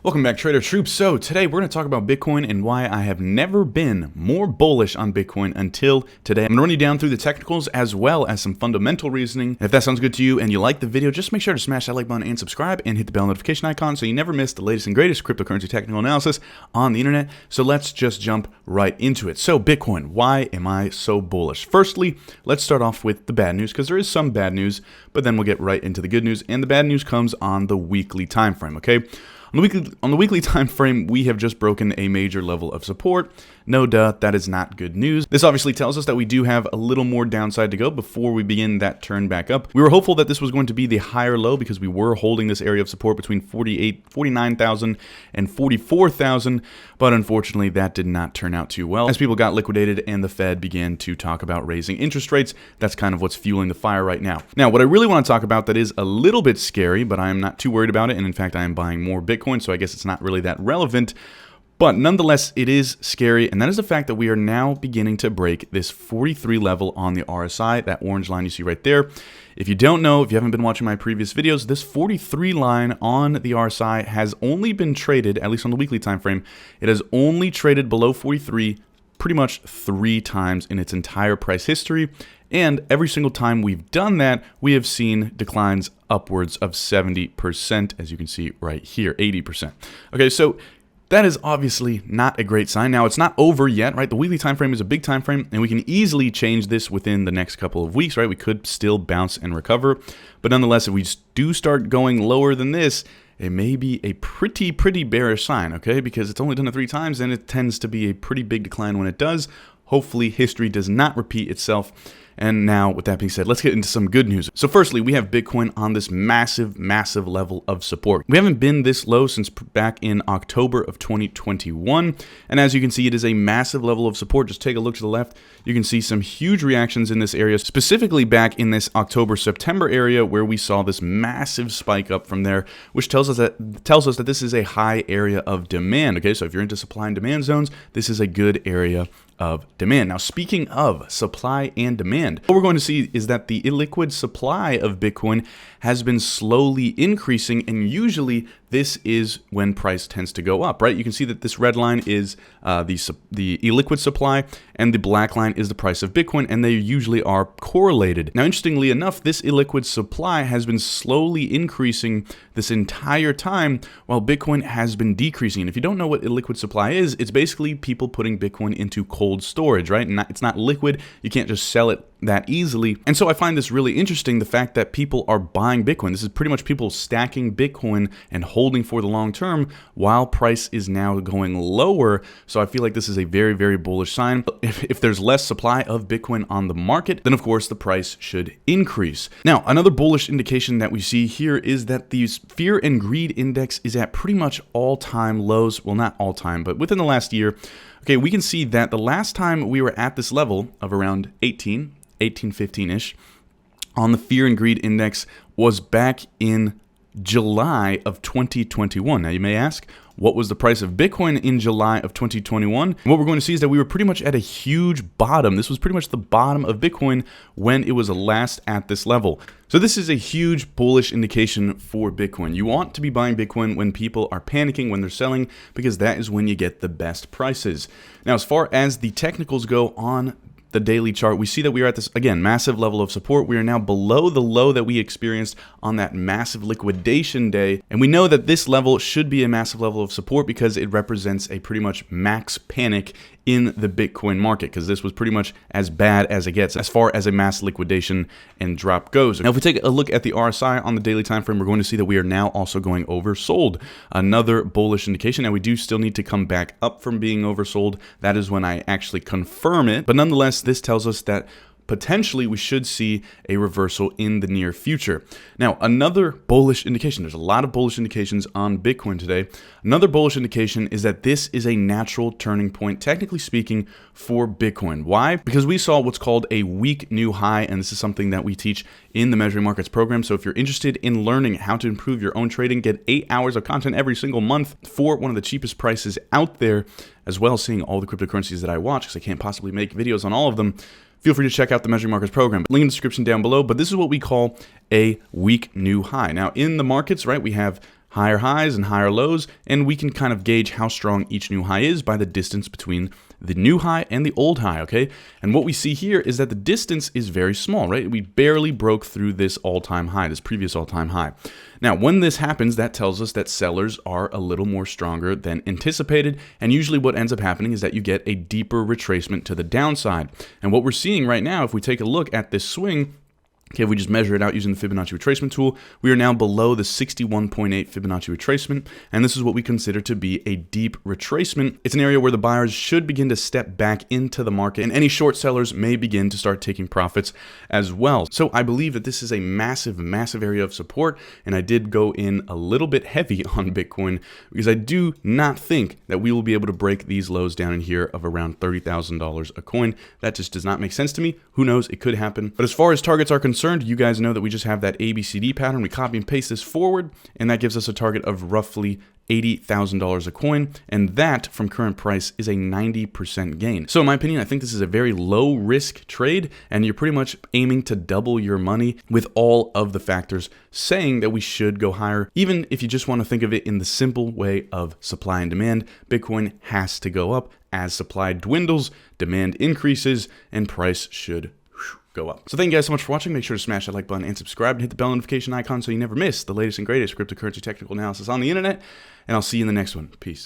Welcome back, Trader Troops. So today we're going to talk about Bitcoin and why I have never been more bullish on Bitcoin until today. I'm going to run you down through the technicals as well as some fundamental reasoning. And if that sounds good to you and you like the video, just make sure to smash that like button and subscribe and hit the bell notification icon so you never miss the latest and greatest cryptocurrency technical analysis on the internet. So let's just jump right into it. So Bitcoin, why am I so bullish? Firstly, let's start off with the bad news because there is some bad news, but then we'll get right into the good news. And the bad news comes on the weekly time frame, okay? On the weekly time frame, we have just broken a major level of support. No duh, that is not good news. This obviously tells us that we do have a little more downside to go before we begin that turn back up. We were hopeful that this was going to be the higher low because we were holding this area of support between 49,000 and 44,000, but unfortunately that did not turn out too well as people got liquidated and the Fed began to talk about raising interest rates. That's kind of what's fueling the fire right now. Now, what I really want to talk about that is a little bit scary, but I am not too worried about it, and in fact I am buying more Bitcoin, so I guess it's not really that relevant. But nonetheless, it is scary, and that is the fact that we are now beginning to break this 43 level on the RSI, that orange line you see right there. If you don't know, if you haven't been watching my previous videos, this 43 line on the RSI has only been traded, at least on the weekly time frame, it has only traded below 43 pretty much 3 times in its entire price history. And every single time we've done that, we have seen declines upwards of 70%, as you can see right here, 80%. Okay, so that is obviously not a great sign. Now, it's not over yet, right? The weekly time frame is a big time frame, and we can easily change this within the next couple of weeks, right? We could still bounce and recover. But nonetheless, if we do start going lower than this, it may be a pretty bearish sign, okay? Because it's only done it 3 times, and it tends to be a pretty big decline when it does. Hopefully, history does not repeat itself. And now, with that being said, let's get into some good news. So firstly, we have Bitcoin on this massive level of support. We haven't been this low since back in October of 2021. And as you can see, it is a massive level of support. Just take a look to the left. You can see some huge reactions in this area, specifically back in this October-September area where we saw this massive spike up from there, which tells us that this is a high area of demand. Okay, so if you're into supply and demand zones, this is a good area of demand. Now, speaking of supply and demand, what we're going to see is that the illiquid supply of Bitcoin has been slowly increasing, and usually this is when price tends to go up, right? You can see that this red line is the illiquid supply, and the black line is the price of Bitcoin, and they usually are correlated. Now, interestingly enough, this illiquid supply has been slowly increasing this entire time while Bitcoin has been decreasing. And if you don't know what illiquid supply is, it's basically people putting Bitcoin into cold storage, right? And it's not liquid. You can't just sell it that easily. And so I find this really interesting, the fact that people are buying Bitcoin. This is pretty much people stacking Bitcoin and holding for the long term while price is now going lower. So I feel like this is a very bullish sign. If there's less supply of Bitcoin on the market, then of course the price should increase. Now, another bullish indication that we see here is that the fear and greed index is at pretty much all-time lows. Well, not all time, but within the last year. Okay, we can see that the last time we were at this level of around 15-ish on the fear and greed index was back in July of 2021. Now you may ask, what was the price of Bitcoin in July of 2021? And what we're going to see is that we were pretty much at a huge bottom. This was pretty much the bottom of Bitcoin when it was last at this level. So this is a huge bullish indication for Bitcoin. You want to be buying Bitcoin when people are panicking, when they're selling, because that is when you get the best prices. Now, as far as the technicals go on the daily chart, we see that we are at this, again, massive level of support. We are now below the low that we experienced on that massive liquidation day. And we know that this level should be a massive level of support because it represents a pretty much max panic in the Bitcoin market, because this was pretty much as bad as it gets as far as a mass liquidation and drop goes. Now, if we take a look at the RSI on the daily time frame, we're going to see that we are now also going oversold. Another bullish indication. Now, we do still need to come back up from being oversold. That is when I actually confirm it. But nonetheless, this tells us that potentially we should see a reversal in the near future. Now, another bullish indication, there's a lot of bullish indications on Bitcoin today. Another bullish indication is that this is a natural turning point, technically speaking, for Bitcoin. Why? Because we saw what's called a week new high, and this is something that we teach in the Measuring Markets program. So if you're interested in learning how to improve your own trading, get 8 hours of content every single month for one of the cheapest prices out there, as well as seeing all the cryptocurrencies that I watch, because I can't possibly make videos on all of them, feel free to check out the Measuring Markets program. Link in the description down below, but this is what we call a week new high. Now, in the markets, right, we have higher highs and higher lows, and we can kind of gauge how strong each new high is by the distance between the new high and the old high, okay? And what we see here is that the distance is very small, right? We barely broke through this all-time high, this previous all-time high. Now, when this happens, that tells us that sellers are a little more stronger than anticipated, and usually what ends up happening is that you get a deeper retracement to the downside. And what we're seeing right now, if we take a look at this swing, okay, if we just measure it out using the Fibonacci retracement tool, we are now below the 61.8 Fibonacci retracement, and this is what we consider to be a deep retracement. It's an area where the buyers should begin to step back into the market, and any short sellers may begin to start taking profits as well. So I believe that this is a massive, massive area of support, and I did go in a little bit heavy on Bitcoin because I do not think that we will be able to break these lows down in here of around $30,000 a coin. That just does not make sense to me. Who knows? It could happen. But as far as targets are concerned, you guys know that we just have that ABCD pattern. We copy and paste this forward, and that gives us a target of roughly $80,000 a coin, and that from current price is a 90% gain. So in my opinion, I think this is a very low risk trade, and you're pretty much aiming to double your money with all of the factors saying that we should go higher. Even if you just want to think of it in the simple way of supply and demand, Bitcoin has to go up. As supply dwindles, demand increases, and price should go up. So thank you guys so much for watching. Make sure to smash that like button and subscribe and hit the bell notification icon so you never miss the latest and greatest cryptocurrency technical analysis on the internet. And I'll see you in the next one. Peace.